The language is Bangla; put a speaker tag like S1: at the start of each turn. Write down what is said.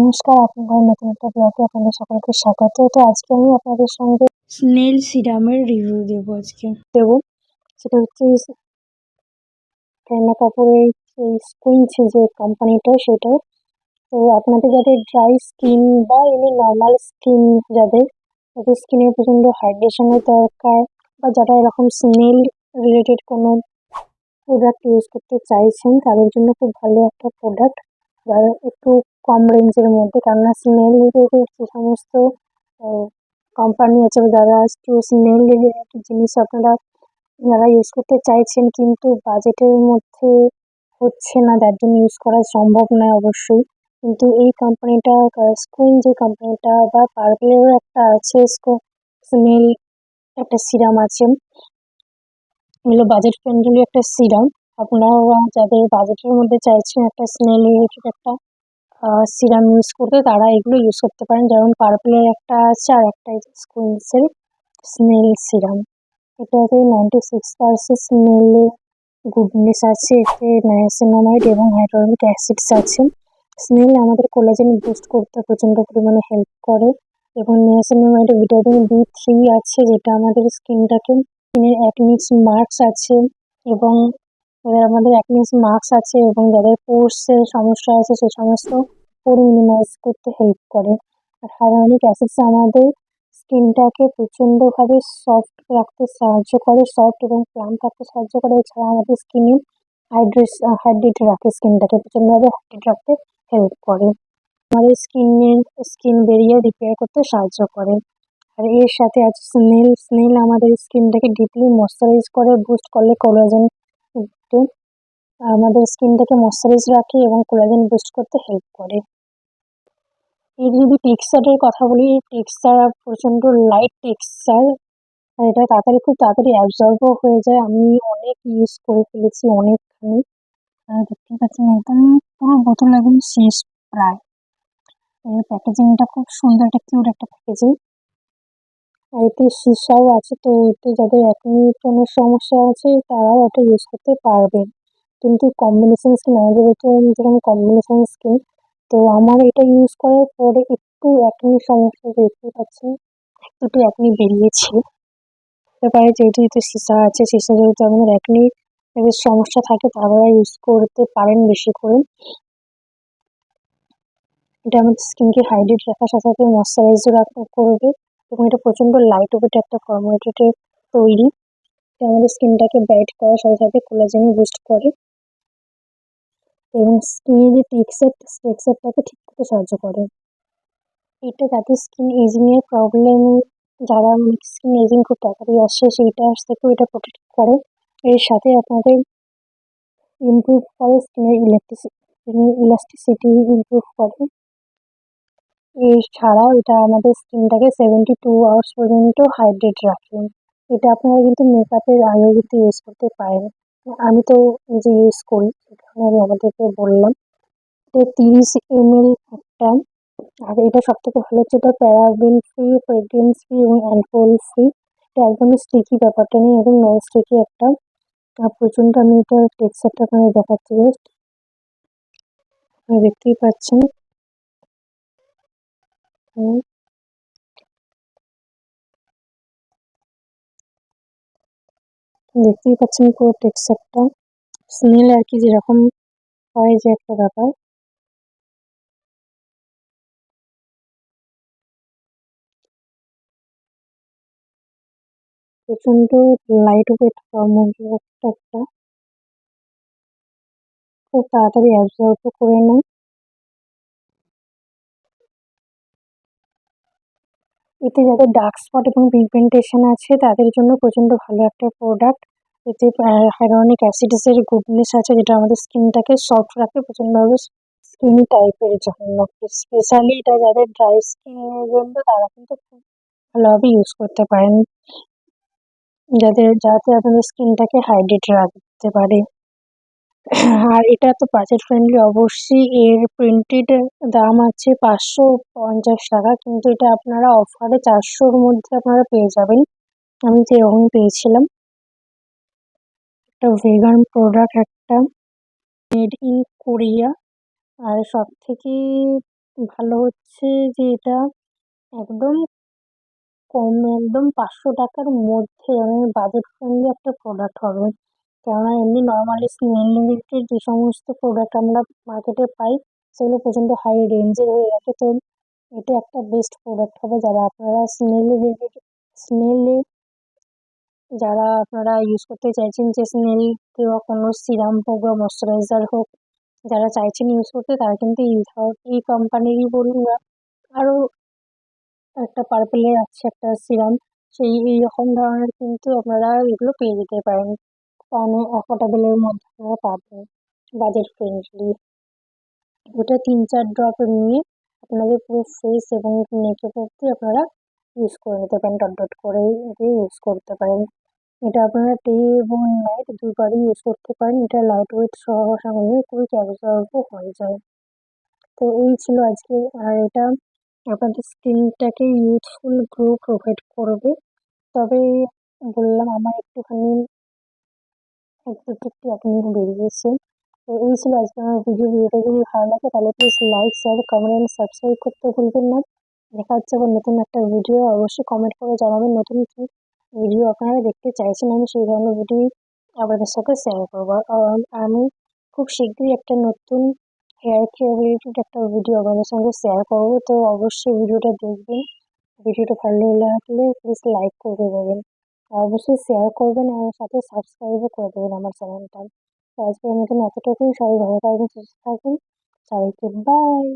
S1: নমস্কার, আপনাদের নতুন একটা ব্লগে আপনাদের সকলকে স্বাগত। তো আজকে আমি আপনাদের সঙ্গে স্নেল সিরামের রিভিউ দেবো দেবো। সেটা হচ্ছে কারিনা কাপুরের এই স্কুইন্স যে কোম্পানিটা সেটা। তো আপনাদের যাদের ড্রাই স্কিন বা এমনি নর্মাল স্কিন যাদের স্কিনের প্রচন্ড হাইড্রেশনের দরকার, বা যারা এরকম স্নেল রিলেটেড কোনো প্রোডাক্ট ইউজ করতে চাইছেন তাদের জন্য খুব ভালো একটা প্রোডাক্ট, যারা একটু কম রেঞ্জের মধ্যে। কেননা স্নেল রিলেটেড যে সমস্ত কোম্পানি আছে বা যারা একটু স্নেল রিলেটেড জিনিস আপনারা যারা ইউজ করতে চাইছেন কিন্তু বাজেটের মধ্যে হচ্ছে না, যার জন্য ইউজ করা সম্ভব নয় অবশ্যই, কিন্তু এই কোম্পানিটা স্কুইন যে কোম্পানিটা বা পার্পলেরও একটা আছে স্নেল একটা সিরাম আছে, এগুলো বাজেট ফ্রেন্ডলি একটা সিরাম। আপনারা যাদের বাজেটের মধ্যে চাইছেন একটা স্নেল রিলেটেড একটা সিরাম ইউজ করতে, তারা এগুলো ইউজ করতে পারেন। যেমন পার্পলের একটা আছে আর একটা স্কুইন্সের স্নেল সিরাম। এটাতে 96% স্নেলের গুডনেস আছে, এতে নায়াসিনামাইড এবং হাইড্রোনিক অ্যাসিডস আছে। স্নেল আমাদের কোলাজেন বুস্ট করতে প্রচন্ড পরিমাণে হেল্প করে, এবং নিয়াসিনামাইডে ভিটামিন B3 আছে, যেটা আমাদের স্কিনের অ্যাকনিস মার্কস আছে এবং আমাদের অ্যাকনিস মার্কস আছে এবং যাদের পোর্সের সমস্যা আছে সে সমস্ত পোর মিনিমাইজ করতে হেল্প করে। আর হাইড্রোনিক অ্যাসিডস আমাদের স্কিনটাকে প্রচন্ডভাবে সফট রাখতে সাহায্য করে, সফট এবং প্লাম্প রাখতে সাহায্য করে। এছাড়া আমাদের স্কিনে হাইড্রেট রাখে, স্কিনটাকে প্রচন্ডভাবে হাইড্রেট রাখতে হেল্প করে। আমাদের স্কিন বেরিয়ে রিপেয়ার করতে সাহায্য করে। আর এর সাথে আছে স্নেল আমাদের স্কিনটাকে ডিপলি ময়শ্চারাইজ করে, বুস্ট করলে কোলাজেন, আমাদের স্কিনটাকে ময়শ্চারাইজ রাখে এবং কোলাজেন বুস্ট করতে হেল্প করে। এর যদি টেক্সচারের কথা বলি, টেক্সচার প্রচন্ড লাইট টেক্সচার, আর এটা খুব তাড়াতাড়ি অ্যাবজর্বও হয়ে যায়। আমি অনেক ইউজ করে ফেলেছি, অনেকখানি। দেখতেই পাচ্ছেন একদম পুরো বোতল একদম শেষ প্রায়। এর প্যাকেজিংটা খুব সুন্দর, একটা কিউট একটা প্যাকেজিং। আর এতে সীসাও আছে, তো এতে যাদের একনি টোনের সমস্যা আছে তারাও এটা ইউজ করতে পারবেন। কিন্তু কম্বিনেশন স্কিন, আমাদের এটা যেরকম কম্বিনেশন স্কিন, তো আমার এটা ইউজ করার পরে একটু একনি সমস্যা দেখতে পাচ্ছেন, একটু একনি বেরিয়েছে। তারপরে যেহেতু এতে সীসা আছে, সীসা যেহেতু আমাদের একনি সমস্যা থাকে তারা ইউজ করতে পারেন বেশি করে। এটা আমাদের স্কিনকে হাইড্রেট রাখার সাথে সাথে ময়শ্চারাইজও করবে, এবং এটা প্রচন্ড লাইট ওয়েট একটা ফর্মুলেটেড তৈরি। এটা আমাদের স্কিনটাকে ব্রাইট করার সাথে সাথে কোলাজেনও বুস্ট করে এবং স্কিনের যে টেক্সচারটাকে ঠিক করতে সাহায্য করে। এটা যাদের স্কিন এজিং এর প্রবলেম, যারা স্কিন এজিং খুব তাড়াতাড়ি আসে সেইটা থেকেও এটা প্রোটেক্ট করে। এর সাথে আপনাদের ইমপ্রুভ করে স্কিনের ইলাস্টিসিটি ইমপ্রুভ করে। এছাড়াও এটা আমাদের স্কিনটাকে 72 আওয়ার্স পর্যন্ত হাইড্রেট রাখে। এটা আপনারা কিন্তু মেকআপের আগেও কিন্তু ইউজ করতে পারেন। আমি তো নিজে ইউজ করি, সেখানে আমি আমাদেরকে বললাম। এটা 30 ml একটা, আর এটা সব থেকে ভালো হচ্ছে এটা প্যারাবেন ফ্রি, ফ্রেগ্রেন্স ফ্রি এবং অ্যালকোহল ফ্রি। এটা একদমই স্টিকি ব্যাপারটা নেই, একদম নন স্টিকি একটা। প্রচন্ড, আমি এটা টেক্সচারটা আপনাদের দেখাচ্ছি, জাস্ট দেখতেই পাচ্ছেন। দেখতেই পাচ্ছেন পুরো টেক্সচারটা, স্মেল আর কি যেরকম হয় যে একটা ব্যাপার। প্রচন্ড লাইট ওয়েট ফর্মুলা একটা, খুব তাড়াতাড়ি অ্যাবজর্ব করে নেয়। এতে যাদের ডার্ক স্পট এবং পিগমেন্টেশন আছে তাদের জন্য প্রচন্ড ভালো একটা প্রোডাক্ট। এতে হাইড্রোনিক অ্যাসিডসের গুডনেস আছে, যেটা আমাদের স্কিনটাকে সফট রাখে প্রচন্ডভাবে স্কিনি টাইপের জন্য। স্পেশালি এটা যাদের ড্রাই স্কিনের জন্য তারা কিন্তু খুব ভালোভাবে ইউজ করতে পারেন, যাতে আপনাদের স্কিনটাকে হাইড্রেট রাখতে পারে। আর এটা তো বাজেট ফ্রেন্ডলি অবশ্যই। এর প্রিন্টেড দাম আছে 550 টাকা, কিন্তু এটা আপনারা অফারে 400-র মধ্যে আপনারা পেয়ে যাবেন। আমি তো এরকমই পেয়েছিলাম। একটা ভেগান প্রোডাক্ট, একটা মেড ইন কোরিয়া। আর সব থেকে ভালো হচ্ছে যে এটা একদম কম, একদম 500 টাকার মধ্যে বাজেট ফ্রেন্ডলি একটা প্রোডাক্ট হবে। কেননা এমনি নর্মালি স্নেল রিলেটেড যে সমস্ত প্রোডাক্ট আমরা মার্কেটে পাই সেগুলো প্রচন্ড হাই রেঞ্জের হয়ে থাকে। তো এটা একটা বেস্ট প্রোডাক্ট হবে যারা আপনারা স্নেল রিলেটেড, স্নেল যারা আপনারা ইউজ করতে চাইছেন, যে স্নেল দেওয়া কোনো সিরাম হোক বা ময়শ্চারাইজার হোক, যারা চাইছেন ইউজ করতে তারা কিন্তু এই কোম্পানিরই বলুন বা আরো একটা পার্পেলের আছে একটা সিরাম, সেই এইরকম ধরনের কিন্তু আপনারা এগুলো পেয়ে যেতে পারেন। মানে অ্যাফোর্ডেবলের মধ্যে আপনারা পাবেন, বাজেট ফ্রেন্ডলি। ওটা 3-4 ড্রপ নিয়ে আপনাদের পুরো ফেস এবং নেকের অব্দি আপনারা ইউজ করে নিতে পারেন, ডট ডট করে দিয়ে ইউজ করতে পারেন। এটা আপনারা ডে এবং নাইট দুবারই ইউজ করতে পারেন। এটা লাইট ওয়েট সহ সঙ্গে খুবই অ্যাবজর্বও হয়ে যায়। তো এই ছিল আজকে। আর এটা আপনাদের স্কিনটাকে ইউথফুল গ্লো প্রোভাইড করবে। তবে বললাম আমার একটুখানি একটু একটু আপনি বেরিয়েছে। তো এই ছিল আজকে আমার ভিডিও। ভিডিওটা যদি ভালো লাগে তাহলে please like, share, comment and subscribe করতে ভুলবেন না। দেখা হচ্ছে আবার নতুন একটা ভিডিও। অবশ্যই কমেন্ট করে জানাবেন নতুন কি ভিডিও আপনারা দেখতে চাইছেন, আমি সেই ধরনের ভিডিও আপনাদের সাথে শেয়ার করবো। আর আমি খুব শীঘ্রই একটা নতুন হেয়ার কেয়ার রিলেটেড একটা ভিডিও আপনাদের সঙ্গে শেয়ার করবো। তো অবশ্যই ভিডিওটা দেখবেন। ভিডিওটা ভালো লাগলে প্লিজ লাইক করে দেবেন, আর অবশ্যই শেয়ার করবেন আর সাথে সাবস্ক্রাইবও করে দেবেন আমার চ্যানেলটা। তো আজকের মতন এতটুকুই। সবাই ভালো থাকবেন, সুস্থ থাকবেন। সবাইকে বাই।